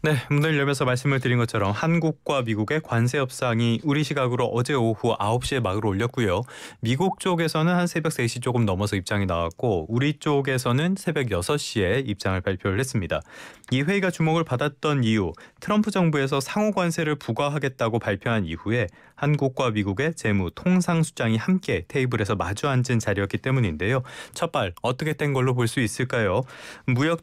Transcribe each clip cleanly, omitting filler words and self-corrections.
네, 문을 열면서 말씀을 드린 것처럼 한국과 미국의 관세 협상이 우리 시각으로 어제 오후 9시에 막을 올렸고요. 미국 쪽에서는 한 새벽 3시 조금 넘어서 입장이 나왔고 우리 쪽에서는 새벽 6시에 입장을 발표를 했습니다. 이 회의가 주목을 받았던 이유, 트럼프 정부에서 상호 관세를 부과하겠다고 발표한 이후에 한국과 미국의 재무, 통상수장이 함께 테이블에서 마주 앉은 자리였기 때문인데요. 첫발 어떻게 된 걸로 볼 수 있을까요? 무역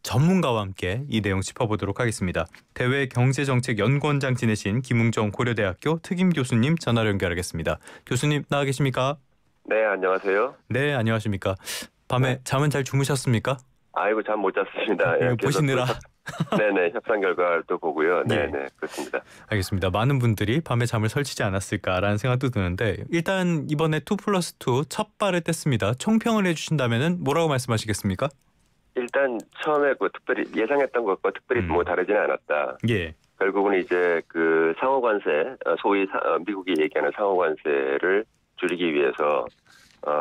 전문가와 함께 이 내용 짚어보도록 하겠습니다. 대외경제정책연구원장 지내신 김웅정 고려대학교 특임 교수님 전화로 연결하겠습니다. 교수님 나와 계십니까? 네, 안녕하세요. 네, 안녕하십니까? 밤에 잠은 잘 주무셨습니까? 아이고, 잠 못 잤습니다. 이거 보시느라. 네네, 협상 결과도 보고요. 예. 네네, 그렇습니다. 알겠습니다. 많은 분들이 밤에 잠을 설치지 않았을까라는 생각도 드는데 일단 이번에 2+2 첫 발을 뗐습니다. 총평을 해주신다면 뭐라고 말씀하시겠습니까? 일단 처음에 특별히 예상했던 것과 특별히 뭐 다르지는 않았다. 예. 결국은 이제 그 상호 관세, 소위 미국이 얘기하는 상호 관세를 줄이기 위해서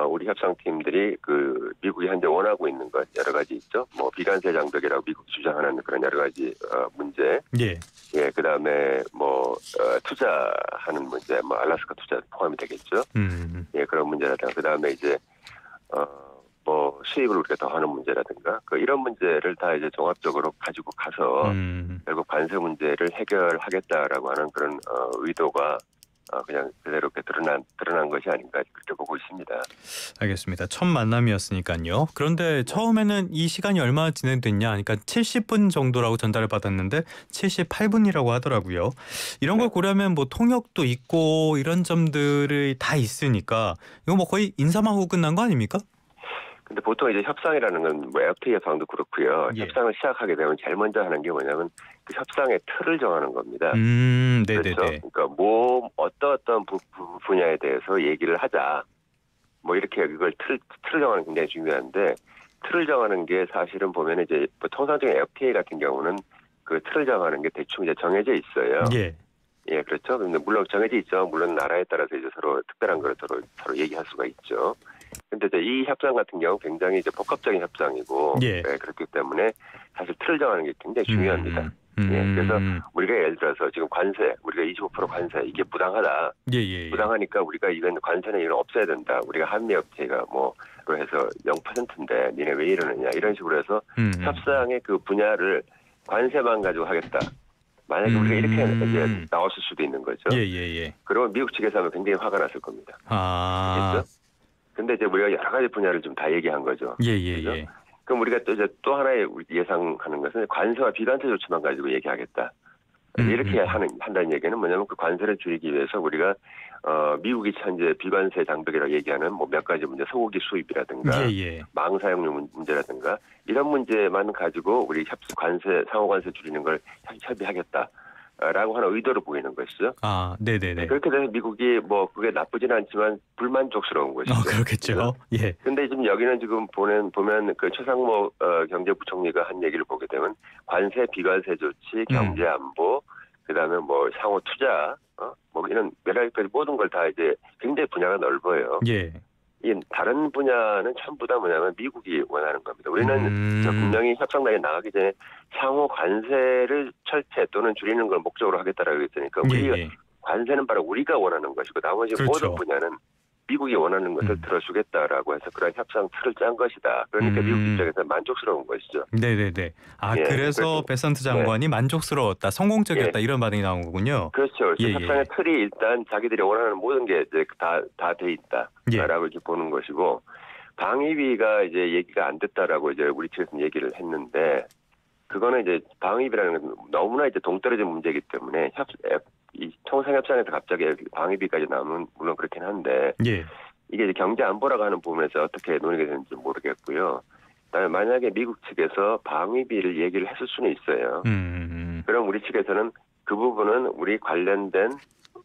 우리 협상팀들이 그 미국이 현재 원하고 있는 것 여러 가지 있죠. 뭐 비관세 장벽이라고 미국 주장하는 그런 여러 가지 문제. 예. 예, 그다음에 뭐 투자하는 문제, 뭐 알래스카 투자 포함이 되겠죠. 예, 그런 문제라든가 그다음에 이제 뭐 수입을 우리가 더 하는 문제라든가 이런 문제를 다 이제 종합적으로 가지고 가서 결국 관세 문제를 해결하겠다라고 하는 그런 의도가 그냥 그대로 이렇게 드러난 것이 아닌가 그렇게 보고 있습니다. 알겠습니다. 첫 만남이었으니까요. 그런데 처음에는 이 시간이 얼마나 진행됐냐 하니까 70분 정도라고 전달을 받았는데 78분이라고 하더라고요. 이런 걸 고려하면 뭐 통역도 있고 이런 점들이 다 있으니까 이거 뭐 거의 인사만 하고 끝난 거 아닙니까? 근데 보통 이제 협상이라는 건 뭐 FTA 협상도 그렇고요. 예. 협상을 시작하게 되면 제일 먼저 하는 게 뭐냐면 그 협상의 틀을 정하는 겁니다. 네네네. 그렇죠? 그러니까 뭐 어떤 분야에 대해서 얘기를 하자. 뭐 이렇게 이걸 틀을 정하는 게 굉장히 중요한데 틀을 정하는 게 사실은 보면 이제 통상적인 FTA 같은 경우는 그 틀을 정하는 게 대충 이제 정해져 있어요. 예. 예, 그렇죠. 근데 물론 정해져 있죠. 물론 나라에 따라서 이제 서로 특별한 걸 서로 얘기할 수가 있죠. 근데 이제 이 협상 같은 경우 굉장히 이제 복합적인 협상이고, 예. 예, 그렇기 때문에 사실 틀을 정하는 게 굉장히 중요합니다. 예, 그래서 우리가 예를 들어서 지금 관세, 우리가 25% 관세 이게 부당하다. 예. 부당하니까 우리가 이건 관세는 이건 없애야 된다. 우리가 한미협회가 뭐로 해서 0%인데 니네 왜 이러느냐 이런 식으로 해서 협상의 그 분야를 관세만 가지고 하겠다. 만약에 우리가 이렇게 이제 나왔을 수도 있는 거죠. 예. 그러면 미국 측에서 하면 굉장히 화가 났을 겁니다. 아. 그렇죠? 근데 이제 우리가 여러 가지 분야를 좀 다 얘기한 거죠. 예. 그럼 우리가 또 하나의 예상하는 것은 관세와 비관세 조치만 가지고 얘기하겠다. 이렇게 한다는 얘기는 뭐냐면 그 관세를 줄이기 위해서 우리가 미국이 현재 비관세 장벽이라고 얘기하는 뭐 몇 가지 문제, 소고기 수입이라든가 예. 망 사용료 문제라든가 이런 문제만 가지고 우리 상호 관세 줄이는 걸 협의하겠다. 라고 하는 의도로 보이는 것이죠. 아, 네네네. 그렇게 돼서 미국이 뭐 그게 나쁘지는 않지만 불만족스러운 것이죠. 그렇겠죠. 예. 근데 지금 여기는 지금 보면 그 최상모 경제부총리가 한 얘기를 보게 되면 관세, 비관세 조치, 경제 안보, 그다음에 뭐 상호 투자, 뭐 이런 여러 가지 모든 걸 다 이제 굉장히 분야가 넓어요. 예. 이 다른 분야는 전부 다 뭐냐면 미국이 원하는 겁니다. 우리는 분명히 협상단에 나가기 전에 상호 관세를 철폐 또는 줄이는 걸 목적으로 하겠다라고 했으니까 우리 관세는 바로 우리가 원하는 것이고 나머지 그렇죠. 모든 분야는 미국이 원하는 것을 들어주겠다라고 해서 그런 협상 틀을 짠 것이다. 그러니까 미국 입장에서 만족스러운 것이죠. 네네네. 아, 예, 그래서 베선트 장관이 만족스러웠다, 성공적이었다 예. 이런 반응이 나온 거군요. 그렇죠. 예. 협상의 틀이 일단 자기들이 원하는 모든 게 이제 다 돼 있다라고 이렇게 보는 것이고 방위비가 이제 얘기가 안 됐다라고 이제 우리 측에서 얘기를 했는데 그거는 이제 방위비라는 건 너무나 이제 동떨어진 문제이기 때문에 이 통상협상에서 갑자기 방위비까지 나오면 물론 그렇긴 한데 예. 이게 이제 경제 안보라고 하는 부분에서 어떻게 논의가 되는지 모르겠고요. 그다음에 만약에 미국 측에서 방위비를 얘기를 했을 수는 있어요. 그럼 우리 측에서는 그 부분은 우리 관련된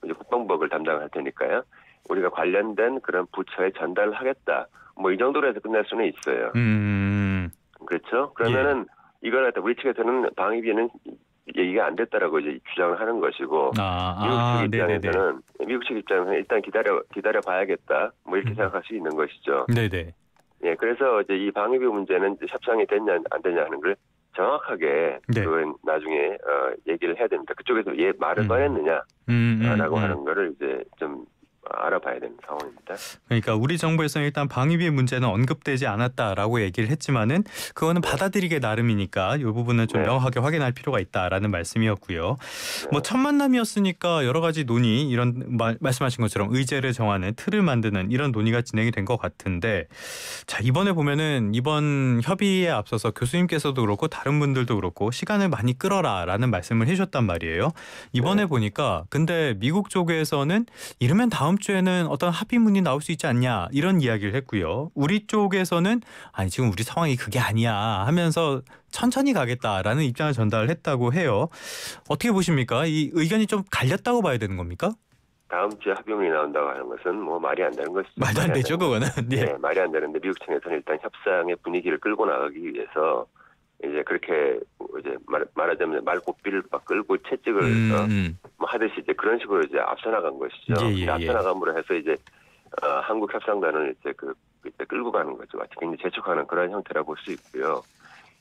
이제 국방부를 담당할 테니까요. 우리가 관련된 그런 부처에 전달을 하겠다. 뭐 이 정도로 해서 끝날 수는 있어요. 그렇죠? 그러면은 이걸 갖다 우리 측에서는 방위비는 얘기가 안 됐다라고 이제 주장을 하는 것이고 미국 측 입장에서는 일단 기다려 봐야겠다. 뭐 이렇게 생각할 수 있는 것이죠. 네네. 예, 그래서 이제 이 방위비 문제는 이제 협상이 됐냐 안 됐냐 하는 걸 정확하게 네. 그건 나중에 얘기를 해야 됩니다. 그쪽에서 말을 꺼냈느냐라고 하는 거를 이제 좀 알아봐야 되는 상황입니다. 그러니까 우리 정부에서는 일단 방위비 문제는 언급되지 않았다라고 얘기를 했지만은 그거는 받아들이게 나름이니까 이 부분은 좀 명확하게 확인할 필요가 있다라는 말씀이었고요. 뭐 첫 만남이었으니까 여러 가지 논의 이런 말씀하신 것처럼 의제를 정하는 틀을 만드는 이런 논의가 진행이 된 것 같은데 자 이번에 보면은 이번 협의에 앞서서 교수님께서도 그렇고 다른 분들도 그렇고 시간을 많이 끌어라라는 말씀을 해주셨단 말이에요. 이번에 보니까 근데 미국 쪽에서는 이러면 다음 주에는 어떤 합의문이 나올 수 있지 않냐 이런 이야기를 했고요. 우리 쪽에서는 아니 지금 우리 상황이 그게 아니야 하면서 천천히 가겠다라는 입장을 전달을 했다고 해요. 어떻게 보십니까? 이 의견이 좀 갈렸다고 봐야 되는 겁니까? 다음 주에 합의문이 나온다고 하는 것은 뭐 말이 안 되는 것이죠. 말도 안 되죠, 그거는. 네, 말이 안 되는데 미국 측에서는 일단 협상의 분위기를 끌고 나가기 위해서 이제 그렇게 이제 말하자면 말고삐를 막 끌고 채찍을 뭐 하듯이 이제 그런 식으로 이제 앞서 나간 것이죠. 앞서 나감으로 해서 이제 한국 협상단을 이제 이제 끌고 가는 거죠. 마치 굉장히 재촉하는 그런 형태라고 볼 수 있고요.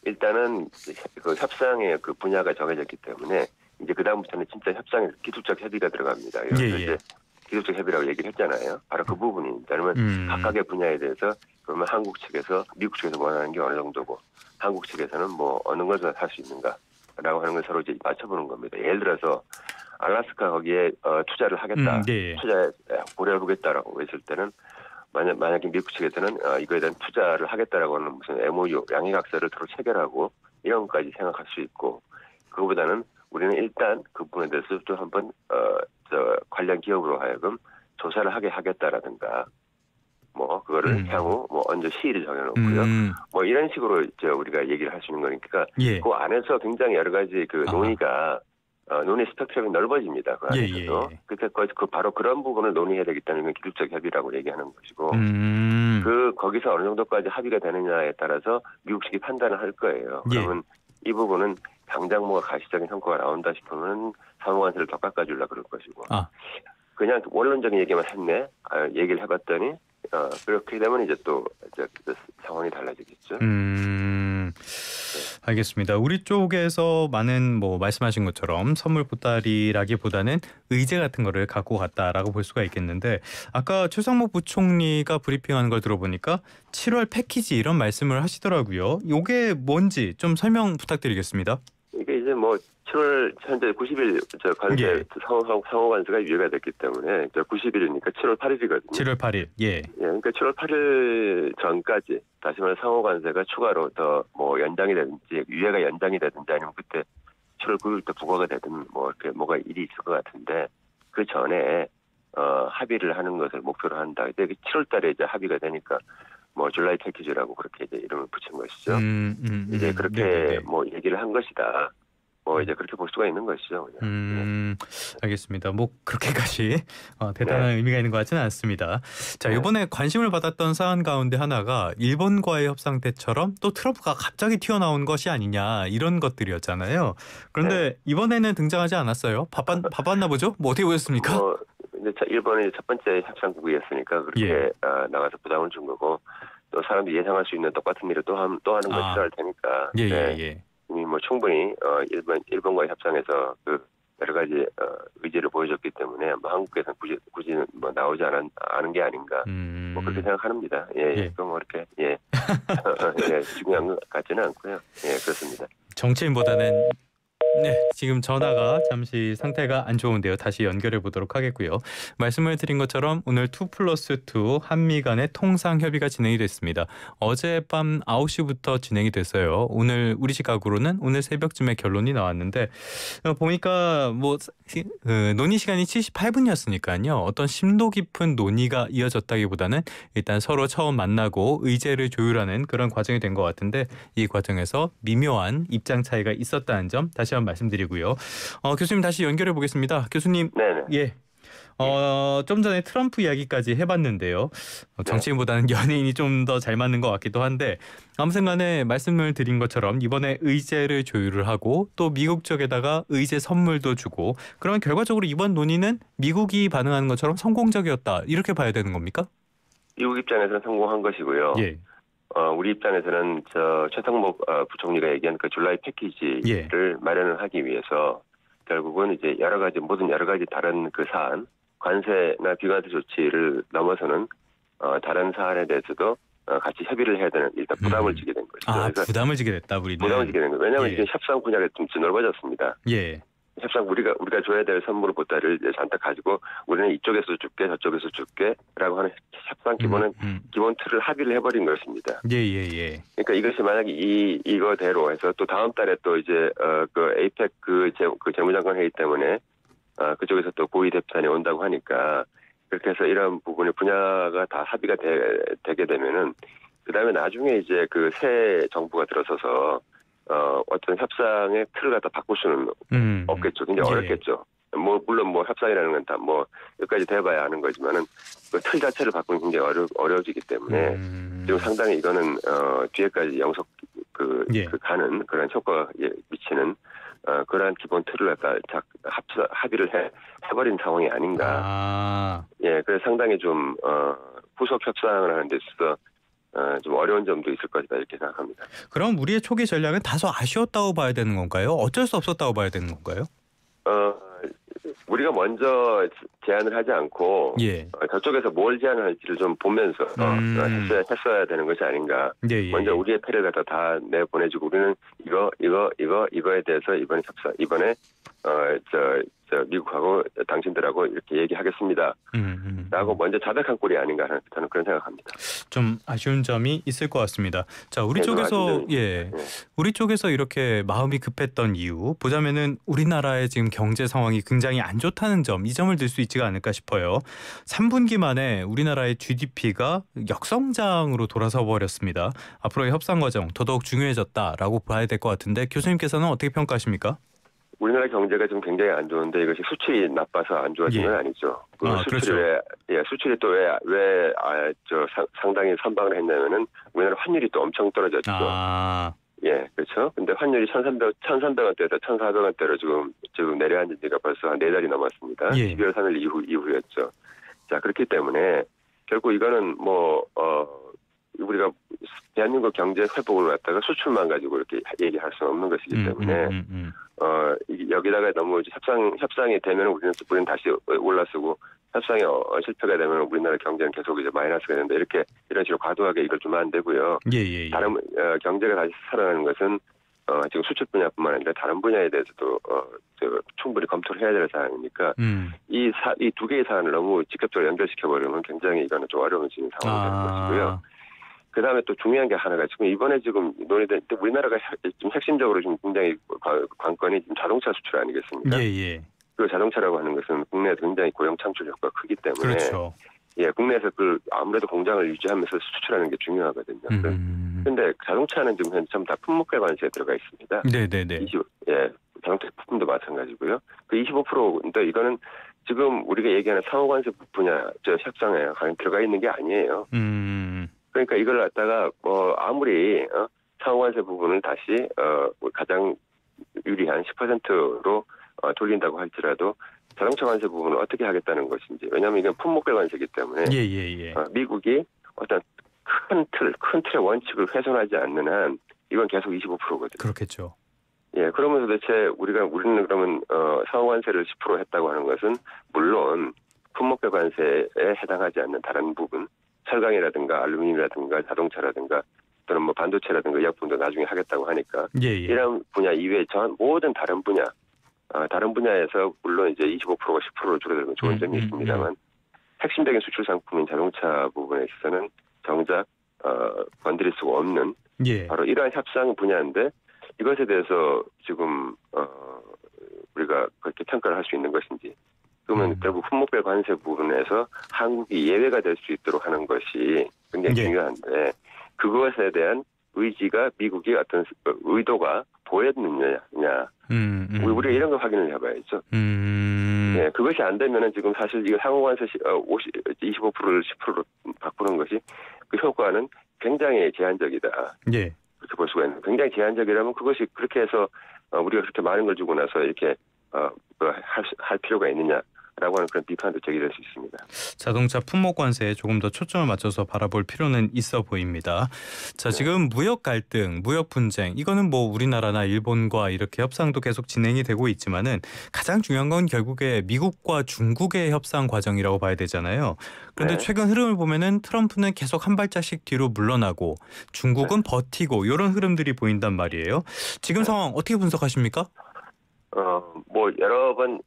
일단은 그 협상의 그 분야가 정해졌기 때문에 이제 그 다음부터는 진짜 협상에 기술적 협의가 들어갑니다. 이제 기술적 협의라고 얘기를 했잖아요. 바로 그 부분입니다. 그러면 각각의 분야에 대해서 그러면 한국 측에서 미국 측에서 원하는 게 어느 정도고 한국 측에서는 뭐 어느 것을 할 수 있는가라고 하는 걸 서로 이제 맞춰보는 겁니다. 예를 들어서 알래스카 거기에 투자를 하겠다, 투자에 고려해보겠다라고 했을 때는 만약에 미국 측에서는 이거에 대한 투자를 하겠다라고 하는 무슨 MOU, 양해각서를 서로 체결하고 이런 것까지 생각할 수 있고 그거보다는 우리는 일단 그 부분에 대해서 또 한번 관련 기업으로 하여금 조사를 하게 하겠다라든가 뭐 그거를 향후 뭐 언제 시일을 정해놓고요. 뭐 이런 식으로 우리가 얘기를 할 수 있는 거니까 그 안에서 굉장히 여러 가지 그 논의가 논의 스펙트럼이 넓어집니다. 그 안에서도. 그 바로 그런 부분을 논의해야 되겠다는 건 기술적 협의라고 얘기하는 것이고 거기서 어느 정도까지 합의가 되느냐에 따라서 미국 측이 판단을 할 거예요. 그러면 이 부분은 당장 뭐가 가시적인 성과가 나온다 싶으면 상호관세를 더 깎아주려고 그럴 것이고 그냥 원론적인 얘기만 했네 얘기를 해봤더니 그렇게 되면 이제 또 상황이 달라지겠죠. 알겠습니다. 우리 쪽에서 많은 뭐 말씀하신 것처럼 선물 보따리라기보다는 의제 같은 거를 갖고 갔다라고 볼 수가 있겠는데 아까 최상목 부총리가 브리핑하는 걸 들어보니까 7월 패키지 이런 말씀을 하시더라고요. 이게 뭔지 좀 설명 부탁드리겠습니다. 이게 이제 뭐 7월 현재 90일 관세 상호 관세가 유예가 됐기 때문에 90일이니까 7월 8일이거든요. 7월 8일. 그러니까 7월 8일 전까지 다시 말해 상호 관세가 추가로 더 뭐 연장이 되든지 유예가 연장이 되든지 아니면 그때 7월 9일 때 부과가 되든 뭐 이렇게 뭐가 일이 있을 것 같은데 그 전에 합의를 하는 것을 목표로 한다. 근데 7월 달에 이제 합의가 되니까 뭐 줄라이 패키지라고 그렇게 이제 이름을 붙인 것이죠. 이제 그렇게 뭐 얘기를 한 것이다. 뭐 이제 그렇게 볼 수가 있는 것이죠. 알겠습니다. 뭐 그렇게까지 대단한 의미가 있는 것 같지는 않습니다. 자 이번에 관심을 받았던 사안 가운데 하나가 일본과의 협상 때처럼 또 트럼프가 갑자기 튀어나온 것이 아니냐 이런 것들이었잖아요. 그런데 이번에는 등장하지 않았어요. 바빴나 보죠? 뭐 어떻게 보셨습니까? 이제 일본이 첫 번째 협상국이었으니까 그렇게 나가서 부담을 준 거고 또 사람들이 예상할 수 있는 똑같은 일을 또 하는 거 싫어할 테니까. 이미 뭐 충분히 일본과의 협상에서 그 여러 가지 의지를 보여줬기 때문에 뭐 한국에서는 굳이 뭐 나오지 않은 게 아닌가 뭐 그렇게 생각합니다. 그럼 뭐 이렇게 중요한 것 같지는 않고요. 그렇습니다. 정치인보다는 지금 전화가 잠시 상태가 안 좋은데요. 다시 연결해 보도록 하겠고요. 말씀을 드린 것처럼 오늘 2+2 한미 간의 통상 협의가 진행이 됐습니다. 어젯밤 9시부터 진행이 됐어요. 오늘 우리 시각으로는 오늘 새벽쯤에 결론이 나왔는데 보니까 뭐 논의 시간이 78분이었으니까요. 어떤 심도 깊은 논의가 이어졌다기보다는 일단 서로 처음 만나고 의제를 조율하는 그런 과정이 된 것 같은데 이 과정에서 미묘한 입장 차이가 있었다는 점 다시 한번 말씀드리고요. 교수님 다시 연결해 보겠습니다. 교수님. 좀 전에 트럼프 이야기까지 해봤는데요. 정치인보다는 연예인이 좀 더 잘 맞는 것 같기도 한데 아무튼 간에 말씀을 드린 것처럼 이번에 의제를 조율을 하고 또 미국 쪽에다가 의제 선물도 주고 그러면 결과적으로 이번 논의는 미국이 반응하는 것처럼 성공적이었다 이렇게 봐야 되는 겁니까? 미국 입장에서는 성공한 것이고요. 우리 입장에서는 최상목 부총리가 얘기한 그 줄라이 패키지를 마련을 하기 위해서 결국은 이제 모든 여러 가지 다른 그 사안, 관세나 비관세 조치를 넘어서는 다른 사안에 대해서도 같이 협의를 해야 되는 일단 부담을 지게 된 것이죠. 그래서 부담을 지게 됐다 우리는. 부담을 지게 된 거예요. 왜냐하면 이게 협상 분야가 좀 넓어졌습니다. 예. 협상 우리가 줘야 될 선물 보따리를 잔뜩 가지고 우리는 이쪽에서 줄게 저쪽에서 줄게라고 하는 협상 기본 틀을 합의를 해버린 것입니다. 예. 그러니까 이것이 만약에 이거대로 해서 또 다음 달에 또 이제 그 에이펙 그 재무장관 회의 때문에 그쪽에서 또 고위 대표단이 온다고 하니까 그렇게 해서 이런 부분의 분야가 다 합의가 되게 되면은 그 다음에 나중에 이제 그 새 정부가 들어서서 어떤 협상의 틀을 갖다 바꿀 수는 없겠죠. 굉장히 어렵겠죠. 물론 협상이라는 건 다 여기까지 돼봐야 하는 거지만은 그 틀 자체를 바꾸는 굉장히 어려워지기 때문에 지금 상당히 이거는 뒤에까지 영속 가는 그런 효과가 미치는 그러한 기본 틀을 갖다 합의를 해버린 상황이 아닌가. 예, 그래서 상당히 좀 후속 협상을 하는 데 있어서 좀 어려운 점도 있을 것이다 이렇게 생각합니다. 그럼 우리의 초기 전략은 다소 아쉬웠다고 봐야 되는 건가요? 어쩔 수 없었다고 봐야 되는 건가요? 우리가 먼저 제안을 하지 않고 저쪽에서 뭘 제안을 할지를 좀 보면서 했어야 되는 것이 아닌가. 먼저 우리의 패를 갖다 다 내보내주고 우리는 이거에 대해서 이번에 미국하고 당신들하고 이렇게 얘기하겠습니다. 라고 먼저 자백한 꼴이 아닌가 하는 저는 그런 생각합니다. 좀 아쉬운 점이 있을 것 같습니다. 자, 우리 쪽에서 이렇게 마음이 급했던 이유 보자면은 우리나라의 지금 경제 상황이 굉장히 안 좋다는 점, 이 점을 들 수 있지가 않을까 싶어요. 3분기 만에 우리나라의 GDP가 역성장으로 돌아서 버렸습니다. 앞으로의 협상 과정 더더욱 중요해졌다라고 봐야 될 것 같은데 교수님께서는 어떻게 평가하십니까? 우리나라 경제가 좀 굉장히 안 좋은데 이것이 수출이 나빠서 안 좋아진 건 아니죠. 수출이 또 왜 상당히 선방을 했냐면은 우리나라 환율이 또 엄청 떨어졌죠. 예, 그렇죠. 근데 환율이 1,300원대에서 1,400원대로 지금 내려앉은 지가 벌써 한 4달이 넘었습니다. 12월 3일 이후였죠. 자, 그렇기 때문에 결국 이거는 우리가 대한민국 경제 회복을 갖다가 수출만 가지고 이렇게 얘기할 수는 없는 것이기 때문에 여기다가 너무 협상이 되면 우리는 다시 올라서고 협상이 실패가 되면 우리나라 경제는 계속 이제 마이너스가 된다. 이런 식으로 과도하게 이걸 주면 안 되고요. 다른 경제가 다시 살아나는 것은 지금 수출 분야뿐만 아니라 다른 분야에 대해서도 충분히 검토를 해야 될 사안이니까 이 두 개의 사안을 너무 직접적으로 연결시켜 버리면 굉장히 이거는 좀 어려워지는 상황이 되는 것이고요. 그 다음에 또 중요한 게 하나가 이번에 논의된 우리나라가 좀 핵심적으로 좀 굉장히 관건이 자동차 수출 아니겠습니까? 그 자동차라고 하는 것은 국내에서 굉장히 고용 창출 효과가 크기 때문에 국내에서 아무래도 공장을 유지하면서 수출하는 게 중요하거든요. 그런데 자동차는 지금 현재 전부 다 품목별 관세에 들어가 있습니다. 자동차 부품도 마찬가지고요. 그 25%인데 이거는 지금 우리가 얘기하는 상호관세 분야 협상에 들어가 있는 게 아니에요. 그러니까 이걸 갖다가 아무리 상호관세 부분을 다시 가장 유리한 10%로 돌린다고 할지라도 자동차 관세 부분을 어떻게 하겠다는 것인지. 왜냐하면 이건 품목별 관세이기 때문에 미국이 어떤 큰 틀의 원칙을 훼손하지 않는 한 이건 계속 25%거든요. 그렇겠죠. 예, 그러면서 대체 우리는 그러면 상호관세를 10% 했다고 하는 것은 물론 품목별 관세에 해당하지 않는 다른 부분, 철강이라든가 알루미늄이라든가 자동차라든가 또는 반도체라든가 의약품도 나중에 하겠다고 하니까 이런 분야 이외에 모든 다른 분야에서 물론 이제 25%가 10%로 줄어들면 좋은 점이 있습니다만 핵심적인 수출 상품인 자동차 부분에 있어서는 정작 건드릴 수가 없는 바로 이러한 협상 분야인데 이것에 대해서 지금 우리가 그렇게 평가를 할 수 있는 것인지 그러면 결국 품목별 관세 부분에서 한국이 예외가 될 수 있도록 하는 것이 굉장히 중요한데 그것에 대한 의지가 미국의 어떤 의도가 보였느냐 우리가 이런 거 확인을 해봐야죠. 네, 그것이 안 되면은 지금 사실 이거 상호관세 25%를 10%로 바꾸는 것이 그 효과는 굉장히 제한적이다. 그렇게 볼 수가 있는. 굉장히 제한적이라면 그것이 그렇게 해서 우리가 그렇게 많은 걸 주고 나서 이렇게 할 필요가 있느냐 하는 그런 비판도 제기될 수 있습니다. 자동차 품목 관세에 조금 더 초점을 맞춰서 바라볼 필요는 있어 보입니다. 자, 지금 무역 갈등, 무역 분쟁 이거는 뭐 우리나라나 일본과 이렇게 협상도 계속 진행이 되고 있지만은 가장 중요한 건 결국에 미국과 중국의 협상 과정이라고 봐야 되잖아요. 그런데 네. 최근 흐름을 보면은 트럼프는 계속 한 발짝씩 뒤로 물러나고 중국은 버티고 이런 흐름들이 보인단 말이에요. 지금 상황 어떻게 분석하십니까? 뭐 여러 번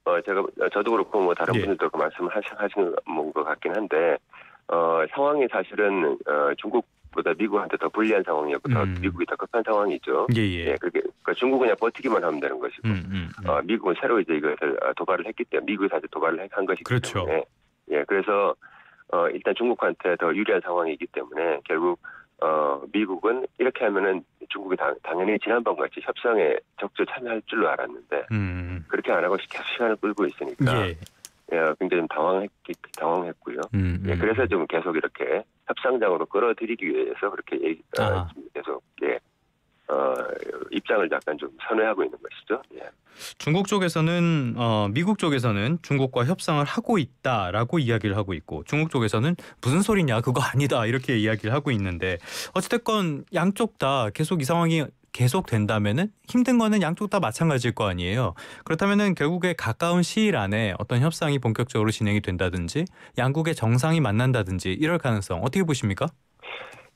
저도 그렇고 뭐 다른 예. 분들도 그 말씀하신 것 같긴 한데 상황이 사실은 중국보다 미국한테 더 불리한 상황이었고 더 미국이 더 급한 상황이죠. 예. 그러니까 중국은 그냥 버티기만 하면 되는 것이고 미국은 새로 이제 이것을 도발을 했기 때문에 미국이 사실 도발을 한 것이기 그렇죠. 때문에 그래서 일단 중국한테 더 유리한 상황이기 때문에 결국 미국은 이렇게 하면은 중국이 당연히 지난번 같이 협상에 적극 참여할 줄로 알았는데 그렇게 안 하고 계속 시간을 끌고 있으니까 굉장히 좀 당황했고요. 그래서 좀 계속 이렇게 협상장으로 끌어들이기 위해서 그렇게 계속 입장을 약간 좀 선회하고 있는 것이죠. 예. 중국 쪽에서는 미국 쪽에서는 중국과 협상을 하고 있다라고 이야기를 하고 있고 중국 쪽에서는 무슨 소리냐 그거 아니다 이렇게 이야기를 하고 있는데 어찌됐건 양쪽 다 계속 이 상황이 계속된다면은 힘든 거는 양쪽 다 마찬가지일 거 아니에요. 그렇다면은 결국에 가까운 시일 안에 어떤 협상이 본격적으로 진행이 된다든지 양국의 정상이 만난다든지 이럴 가능성 어떻게 보십니까?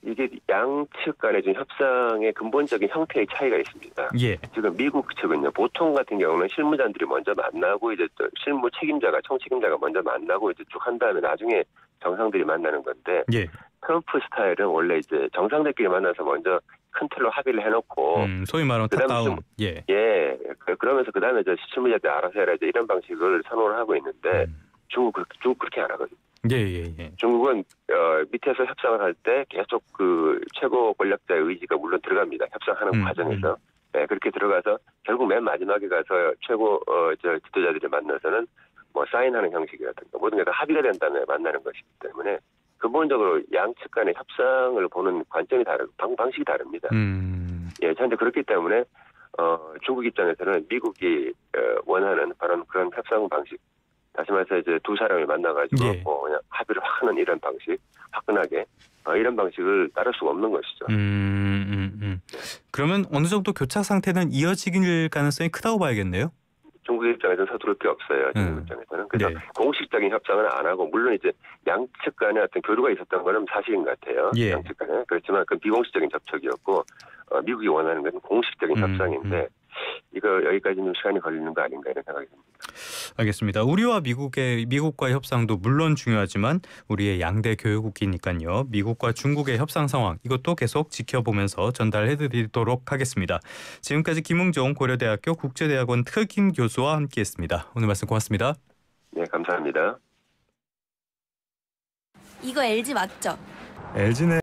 이게 양측 간의 좀 협상의 근본적인 형태의 차이가 있습니다. 예. 지금 미국 측은요, 보통 같은 경우는 실무자들이 먼저 만나고 이제 또 실무 책임자가 총책임자가 먼저 만나고 이제 쭉 한 다음에 나중에 정상들이 만나는 건데 예. 트럼프 스타일은 원래 이제 정상들끼리 만나서 먼저 큰 틀로 합의를 해놓고 소위 말하는 탑다운. 그러면서 그 다음에 이제 실무자들 알아서 해라 이제 이런 방식을 선호를 하고 있는데 중국 그렇게 안 하거든요. 예. 중국은 밑에서 협상을 할 때 계속 그 최고 권력자의 의지가 물론 들어갑니다. 협상하는 과정에서. 네, 그렇게 들어가서 결국 맨 마지막에 가서 최고 지도자들이 만나서는 뭐 사인하는 형식이라든가 모든 게 다 합의가 된 다음에 만나는 것이기 때문에 근본적으로 양측 간의 협상을 보는 관점이 방식이 다릅니다. 현재 그렇기 때문에 중국 입장에서는 미국이 원하는 바로 그런 협상 방식 다시 말해서 이제 두 사람을 만나가지고 뭐 그냥 합의를 하는 이런 방식, 화끈하게 이런 방식을 따를 수가 없는 것이죠. 그러면 어느 정도 교착 상태는 이어질 가능성이 크다고 봐야겠네요. 중국 입장에서는 서두를 게 없어요. 중국 입장에서는. 그래서 공식적인 협상은 안 하고 물론 이제 양측 간에 어떤 교류가 있었던 거는 사실인 것 같아요. 양측 간에. 그렇지만 그 비공식적인 접촉이었고 미국이 원하는 것은 공식적인 협상인데 이거 여기까지 좀 시간이 걸리는 거 아닌가 이런 생각이 듭니다. 알겠습니다. 우리와 미국과의 협상도 물론 중요하지만 우리의 양대 교역국이니까요. 미국과 중국의 협상 상황 이것도 계속 지켜보면서 전달해드리도록 하겠습니다. 지금까지 김웅종 고려대학교 국제대학원 특임 교수와 함께했습니다. 오늘 말씀 고맙습니다. 네, 감사합니다. 이거 LG 맞죠? LG는